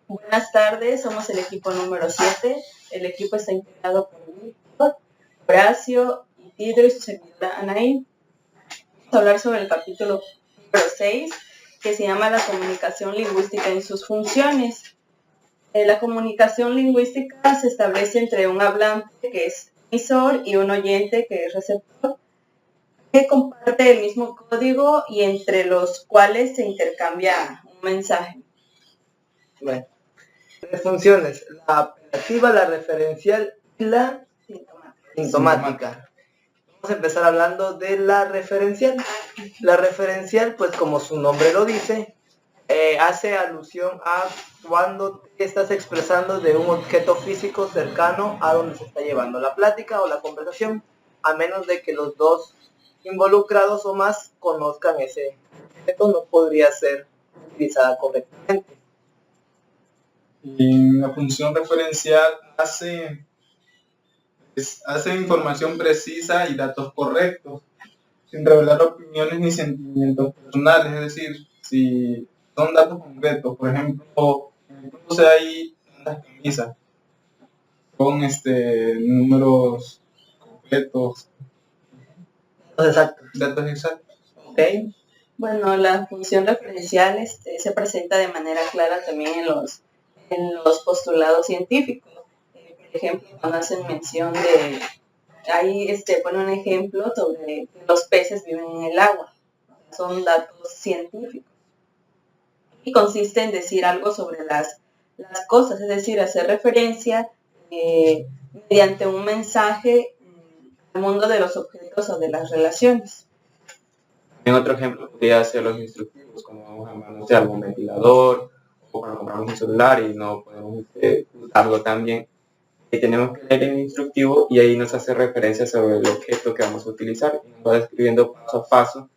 Buenas tardes, somos el equipo número 7. El equipo está integrado por Víctor, Horacio, Isidro y su servidora Anaí. Vamos a hablar sobre el capítulo número 6, que se llama La comunicación lingüística y sus funciones. La comunicación lingüística se establece entre un hablante, que es emisor, y un oyente, que es receptor, que comparte el mismo código y entre los cuales se intercambia un mensaje. Bueno, tres funciones: la apelativa, la referencial y la sintomática. Vamos a empezar hablando de la referencial. La referencial, pues como su nombre lo dice, hace alusión a cuando te estás expresando de un objeto físico cercano a donde se está llevando la plática o la conversación, a menos de que los dos involucrados o más conozcan ese objeto, no podría ser utilizada correctamente. Y la función referencial hace información precisa y datos correctos, sin revelar opiniones ni sentimientos personales. Es decir, si son datos concretos, por ejemplo, entonces hay tantas camisas, con números concretos, datos exactos. ¿Okay? Bueno, la función referencial se presenta de manera clara también en los postulados científicos. Por ejemplo, cuando hacen mención de, ahí pone un ejemplo sobre que los peces viven en el agua. Son datos científicos. Y consiste en decir algo sobre las cosas, es decir, hacer referencia mediante un mensaje al mundo de los objetos o de las relaciones. En otro ejemplo podría ser los instructivos, como vamos a manosear algún ventilador o cuando compramos un celular y no podemos usarlo también. Tenemos que leer el instructivo y ahí nos hace referencia sobre el objeto que vamos a utilizar y nos va describiendo paso a paso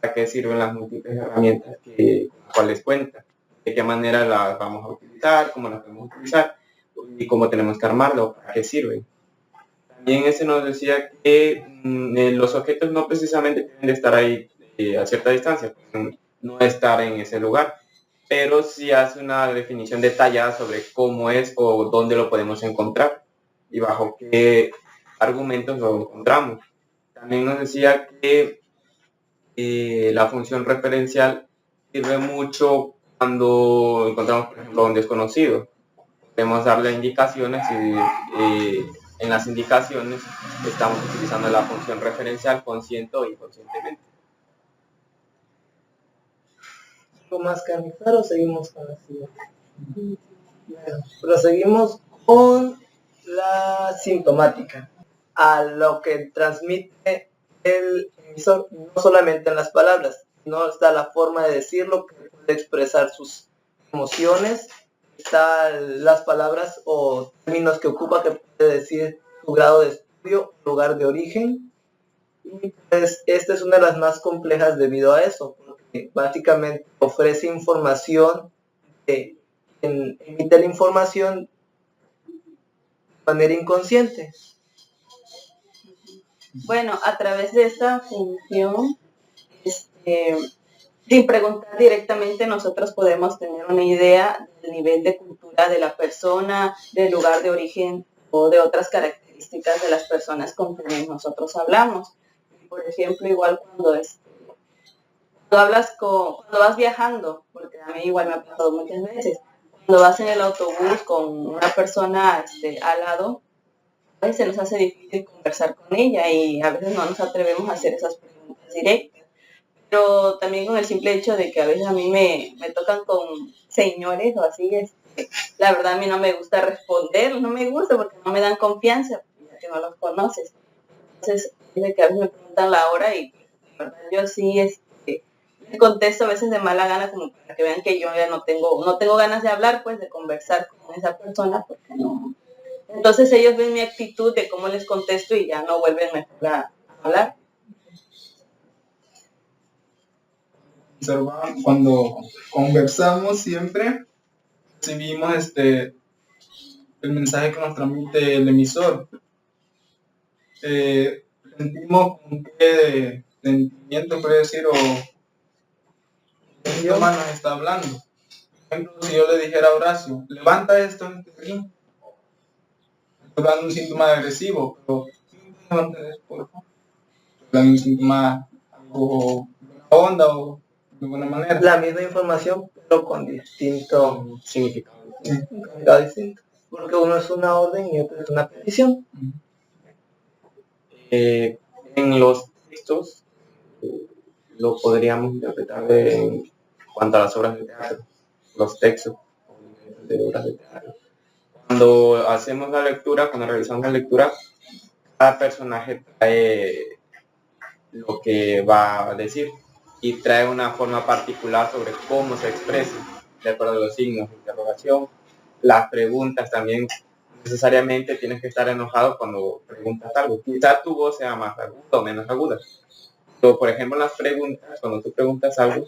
para qué sirven las múltiples herramientas con las cuales cuenta, de qué manera las vamos a utilizar, cómo las podemos utilizar y cómo tenemos que armarlo, para qué sirven. También nos decía que los objetos no precisamente tienen de estar ahí a cierta distancia, pueden no estar en ese lugar, pero sí hace una definición detallada sobre cómo es o dónde lo podemos encontrar y bajo qué argumentos lo encontramos. También nos decía que la función referencial sirve mucho cuando encontramos, por ejemplo, un desconocido. Podemos darle indicaciones y en las indicaciones estamos utilizando la función referencial consciente o inconscientemente. ¿Algo más que anexar o seguimos con la siguiente? Bueno, proseguimos con la sintomática, a lo que transmite el emisor, no solamente en las palabras, sino está la forma de decirlo, que puede expresar sus emociones, están las palabras o términos que ocupa, que puede decir su grado de estudio, lugar de origen, y pues esta es una de las más complejas debido a eso, porque básicamente ofrece información, emite la información de manera inconsciente. Bueno, a través de esta función, sin preguntar directamente, nosotros podemos tener una idea del nivel de cultura de la persona, del lugar de origen o de otras características de las personas con quienes nosotros hablamos. Por ejemplo, igual cuando cuando vas viajando, porque a mí igual me ha pasado muchas veces, cuando vas en el autobús con una persona al lado, a veces se nos hace difícil conversar con ella y a veces no nos atrevemos a hacer esas preguntas directas. Pero también con el simple hecho de que a veces a mí me tocan con señores o así, la verdad a mí no me gusta responder, no me gusta porque no me dan confianza, ya que no los conoces. Entonces, de que a veces me preguntan la hora y la verdad yo sí contesto a veces de mala gana, como para que vean que yo ya no tengo ganas de hablar, pues de conversar con esa persona, porque no. Entonces ellos ven mi actitud de cómo les contesto y ya no vuelven mejor a hablar. Cuando conversamos siempre recibimos el mensaje que nos transmite el emisor. Sentimos con qué sentimiento, puede decir, o qué idioma nos está hablando. Por ejemplo, si yo le dijera a Horacio, levanta esto en aquí, estoy dando un síntoma agresivo, pero levanta esto, por favor. Estoy dando un síntoma algo de buena onda o de buena manera. La misma información, pero con distinto significado. significado distinto. Porque uno es una orden y otro es una petición. En los textos lo podríamos interpretar en cuanto a las obras de teatro, los textos de obras de teatro. Cuando hacemos la lectura, cuando realizamos la lectura, cada personaje trae lo que va a decir y trae una forma particular sobre cómo se expresa, de acuerdo a los signos de interrogación, las preguntas también. Necesariamente tienes que estar enojado cuando preguntas algo. Quizá tu voz sea más aguda o menos aguda. Pero, por ejemplo, en las preguntas, cuando tú preguntas algo,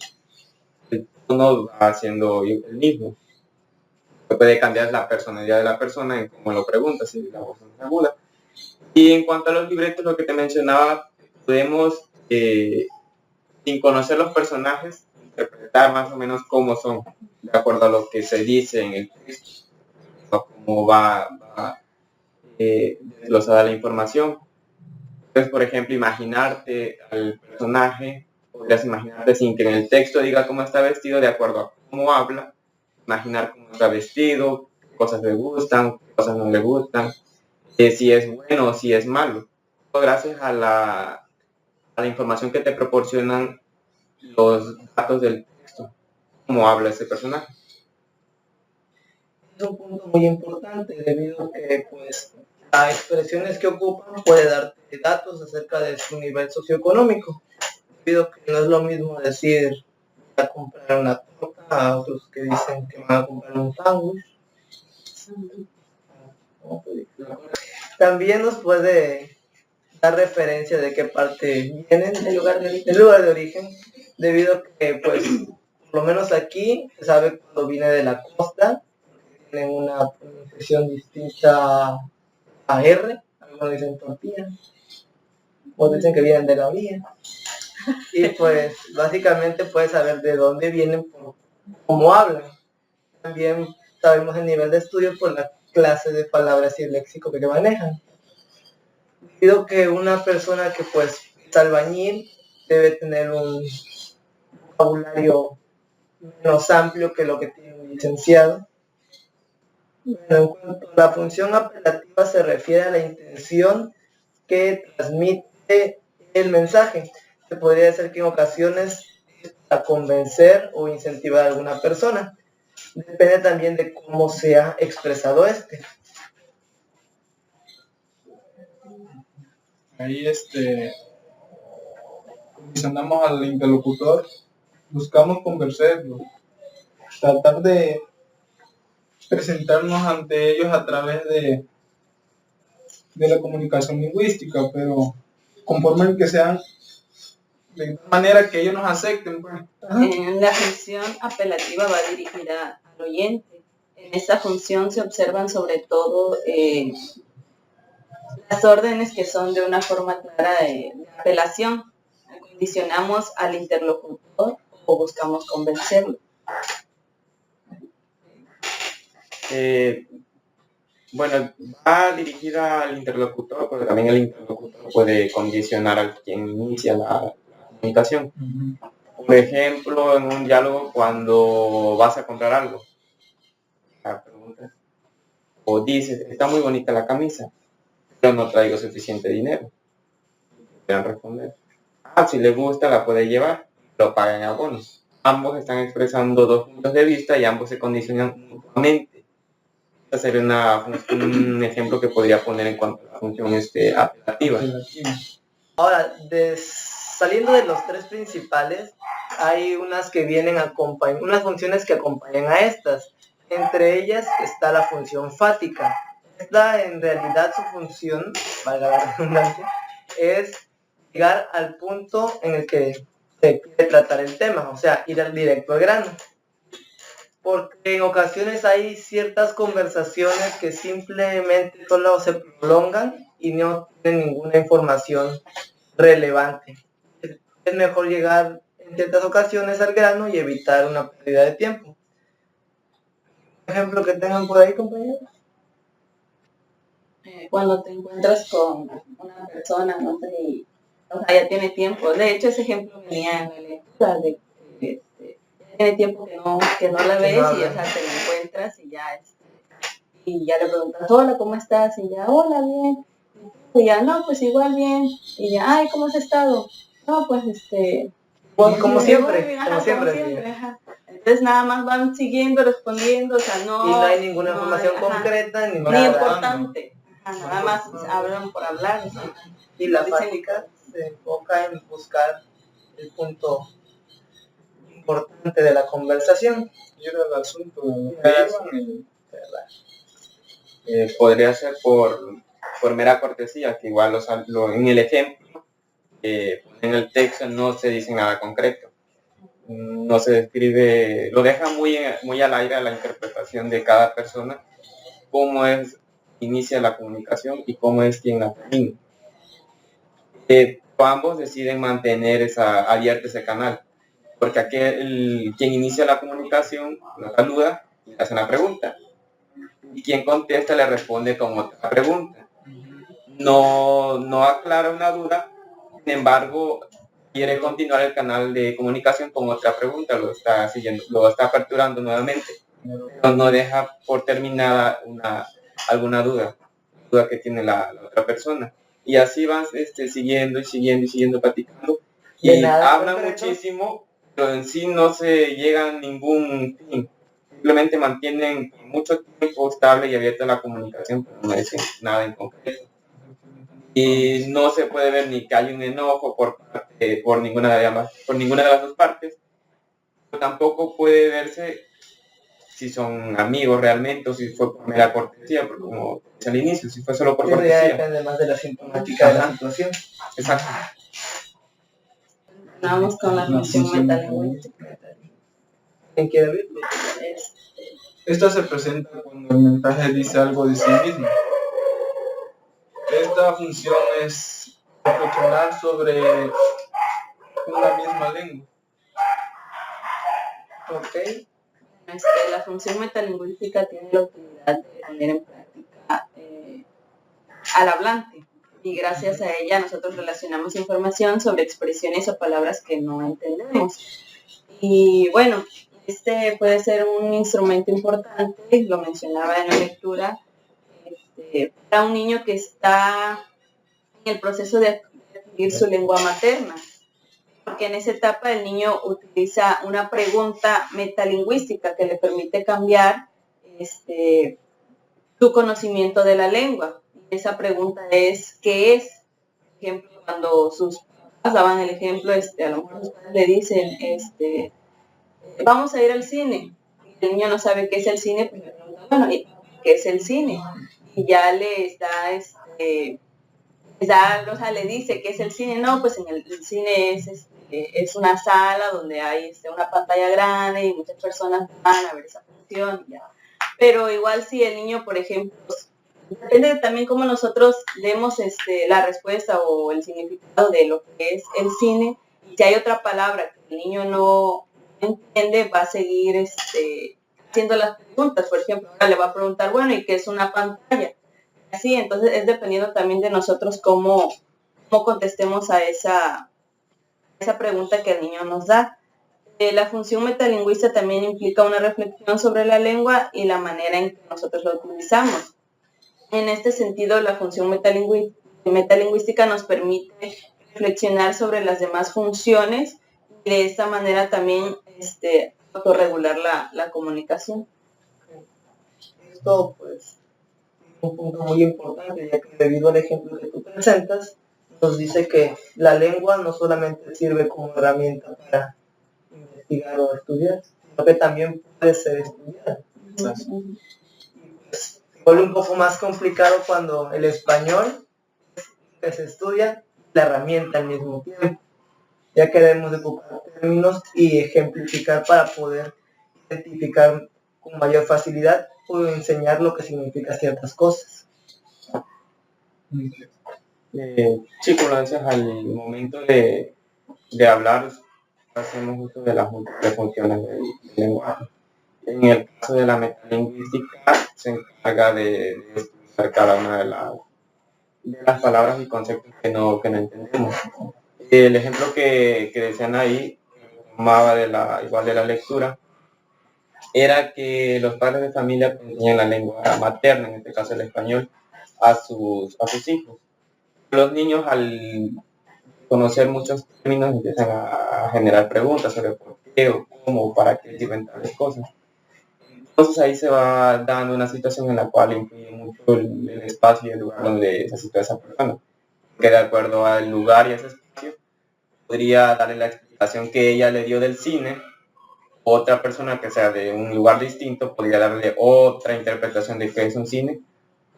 el tono va siendo el mismo. Puede cambiar la personalidad de la persona en cómo lo preguntas, si la voz es más aguda. Y en cuanto a los libretos, lo que te mencionaba, podemos, sin conocer los personajes, interpretar más o menos cómo son, de acuerdo a lo que se dice en el texto, o cómo va desglosada la información. Entonces, por ejemplo, imaginarte al personaje, podrías imaginarte sin que en el texto diga cómo está vestido, de acuerdo a cómo habla, imaginar cómo está vestido, qué cosas le gustan, qué cosas no le gustan, si es bueno o si es malo. Todo gracias a la información que te proporcionan los datos del texto, cómo habla ese personaje. Es un punto muy importante debido a que pues las expresiones que ocupan puede darte datos acerca de su nivel socioeconómico, debido a que no es lo mismo decir voy a comprar una torta a otros que dicen que van a comprar un sándwich. También nos puede dar referencia de qué parte vienen, el lugar de origen, debido a que pues por lo menos aquí se sabe cuando viene de la costa, tienen una pronunciación distinta a R, algunos dicen tortilla, otros dicen que vienen de la orilla. Y pues básicamente puedes saber de dónde vienen por cómo hablan. También sabemos el nivel de estudio por la clase de palabras y el léxico que manejan. Debido que una persona que pues es albañil debe tener un vocabulario menos amplio que lo que tiene un licenciado. Bueno, en cuanto a la función apelativa se refiere a la intención que transmite el mensaje. Se podría decir que en ocasiones es para convencer o incentivar a alguna persona. Depende también de cómo se ha expresado este. Ahí condicionamos al interlocutor, buscamos convencerlo, tratar de presentarnos ante ellos a través de la comunicación lingüística, pero conforme en que sean de tal manera que ellos nos acepten. Pues. La función apelativa va dirigida al oyente. En esta función se observan sobre todo las órdenes que son de una forma clara de apelación. Condicionamos al interlocutor o buscamos convencerlo. Bueno, va dirigida al interlocutor, pero también el interlocutor puede condicionar a quien inicia la comunicación. Por ejemplo, en un diálogo cuando vas a comprar algo, preguntas, o dices, está muy bonita la camisa, pero no traigo suficiente dinero. Pueden responder, si le gusta la puede llevar, lo paga en abonos. Ambos están expresando dos puntos de vista y ambos se condicionan mutuamente. Este sería un ejemplo que podría poner en cuanto a la función apelativa. Ahora, saliendo de los tres principales, hay unas que vienen unas funciones que acompañan a estas. Entre ellas está la función fática. Esta, en realidad, su función, valga la redundancia, es llegar al punto en el que se quiere tratar el tema, o sea, ir directo al grano. Porque en ocasiones hay ciertas conversaciones que simplemente solo se prolongan y no tienen ninguna información relevante. Es mejor llegar en ciertas ocasiones al grano y evitar una pérdida de tiempo. ejemplo que tengan por ahí, compañeros? Cuando te encuentras con una persona, no sé, y, o sea, ya tiene tiempo. De hecho, ese ejemplo venía en la lectura de que ya tiene tiempo que no la ves y, o sea, te la encuentras y ya le preguntas, hola, ¿cómo estás? Y ya, hola, bien. Y ya, no, pues igual bien. Y ya, ay, ¿cómo has estado? No, pues Como siempre, bien, como ajá, siempre. como siempre, ajá. Entonces nada más van siguiendo, respondiendo, o sea, no. Y no hay ninguna información ajá, concreta ni ni nada. importante. Ajá, nada más hablan por hablar. O sea, Y la práctica se enfoca en buscar el punto importante de la conversación. Y era el asunto de lo que iban Podría ser por mera cortesía, que igual en el ejemplo, en el texto no se dice nada concreto. No se describe, lo deja muy al aire a la interpretación de cada persona, cómo inicia la comunicación y cómo es quien la termina. Ambos deciden mantener abierto ese canal, porque quien inicia la comunicación lo saluda y le hace una pregunta, y quien contesta le responde con otra pregunta. No aclara una duda, sin embargo, quiere continuar el canal de comunicación con otra pregunta, lo está siguiendo, lo está aperturando nuevamente, pero no deja por terminada alguna duda que tiene la otra persona. Y así van siguiendo y siguiendo platicando. Y hablan muchísimo, pero en sí no se llega a ningún fin. Simplemente mantienen mucho tiempo estable y abierta la comunicación, pero no dicen nada en concreto. Y no se puede ver ni que hay un enojo por ninguna de las dos partes, pero tampoco puede verse si son amigos realmente o si fue por mera cortesía, porque como al inicio, si fue solo por cortesía. Ya depende más de la sintomática de la situación. Exacto. Vamos con la función metalingüística. ¿Quién quiere verlo? Esta se presenta cuando el mensaje dice algo de sí mismo. Esta función es reflexionar sobre una misma lengua. Ok. La función metalingüística tiene la utilidad de poner en práctica al hablante, y gracias a ella nosotros relacionamos información sobre expresiones o palabras que no entendemos. Y bueno, puede ser un instrumento importante, lo mencionaba en la lectura, para un niño que está en el proceso de adquirir su lengua materna, porque en esa etapa el niño utiliza una pregunta metalingüística que le permite cambiar su conocimiento de la lengua. Esa pregunta es, ¿qué es? Por ejemplo, cuando sus papás daban el ejemplo, a lo mejor sus padres le dicen, vamos a ir al cine. Y el niño no sabe qué es el cine, pues le pregunta, bueno, ¿qué es el cine? Y ya o sea, le dice qué es el cine. No, pues en el cine es una sala donde hay una pantalla grande y muchas personas van a ver esa función. Ya. Pero igual si el niño, por ejemplo, depende también cómo nosotros demos la respuesta o el significado de lo que es el cine. Y si hay otra palabra que el niño no entiende, va a seguir haciendo las preguntas. Por ejemplo, ahora le va a preguntar, bueno, ¿y qué es una pantalla? Así, entonces es dependiendo también de nosotros cómo contestemos a esa pregunta que el niño nos da. La función metalingüista también implica una reflexión sobre la lengua y la manera en que nosotros la utilizamos. En este sentido, la función metalingüística nos permite reflexionar sobre las demás funciones y de esta manera también autorregular la comunicación. Esto, pues, un punto muy importante, ya que debido al ejemplo que tú presentas, nos dice que la lengua no solamente sirve como herramienta para investigar o estudiar, sino que también puede ser estudiada. Pues, se vuelve un poco más complicado cuando el español que se estudia la herramienta al mismo tiempo, ya que debemos de ocupar términos y ejemplificar para poder identificar con mayor facilidad o enseñar lo que significa ciertas cosas. Sí, como lo decías, al momento de hablar, hacemos uso de las múltiples funciones del lenguaje. En el caso de la metalingüística se encarga de estudiar cada una de las palabras y conceptos que no entendemos. El ejemplo que decían ahí, que tomaba igual de la lectura, era que los padres de familia enseñan la lengua materna, en este caso el español, a sus hijos. Los niños, al conocer muchos términos, empiezan a generar preguntas sobre por qué o cómo o para qué sirven tales cosas. Entonces ahí se va dando una situación en la cual influye mucho el espacio y el lugar donde se sitúa esa persona. Que de acuerdo al lugar y a ese espacio, podría darle la explicación que ella le dio del cine. Otra persona que sea de un lugar distinto podría darle otra interpretación de qué es un cine.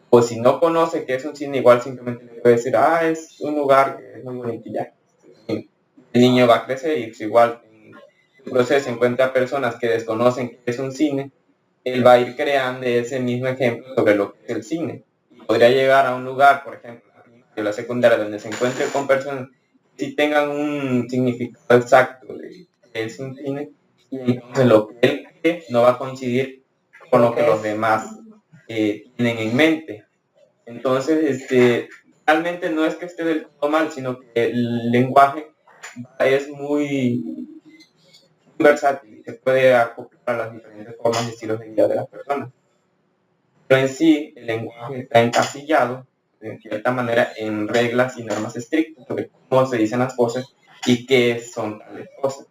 O si no conoce qué es un cine, igual simplemente le puede decir, es un lugar que es muy bonito y ya. El niño va a crecer y si igual en el proceso encuentra personas que desconocen qué es un cine, él va a ir creando ese mismo ejemplo sobre lo que es el cine. Y podría llegar a un lugar, por ejemplo, la secundaria, donde se encuentre con personas que sí tengan un significado exacto de qué es un cine, y entonces lo que él cree no va a coincidir con lo que los demás tienen en mente. Entonces, realmente no es que esté del todo mal, sino que el lenguaje es muy versátil y se puede acoplar a las diferentes formas y estilos de vida de las personas. Pero en sí, el lenguaje está encasillado, de cierta manera, en reglas y normas estrictas sobre cómo se dicen las cosas y qué son tales cosas,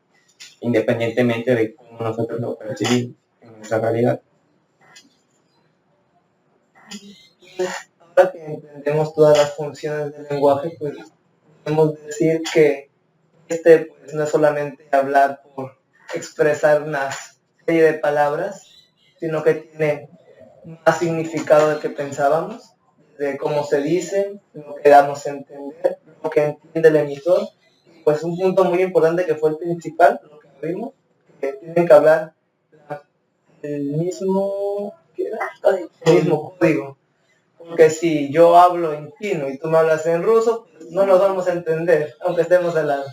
independientemente de cómo nosotros lo percibimos en nuestra realidad. Ahora que entendemos todas las funciones del lenguaje, pues podemos decir que pues, no es solamente hablar por expresar una serie de palabras, sino que tiene más significado del que pensábamos, de cómo se dice, lo que damos a entender, lo que entiende el emisor. Pues un punto muy importante que fue el principal, lo que vimos, que tienen que hablar el mismo, ¿qué era? El mismo código. Porque si yo hablo en chino y tú me hablas en ruso, pues no nos vamos a entender, aunque estemos al lado.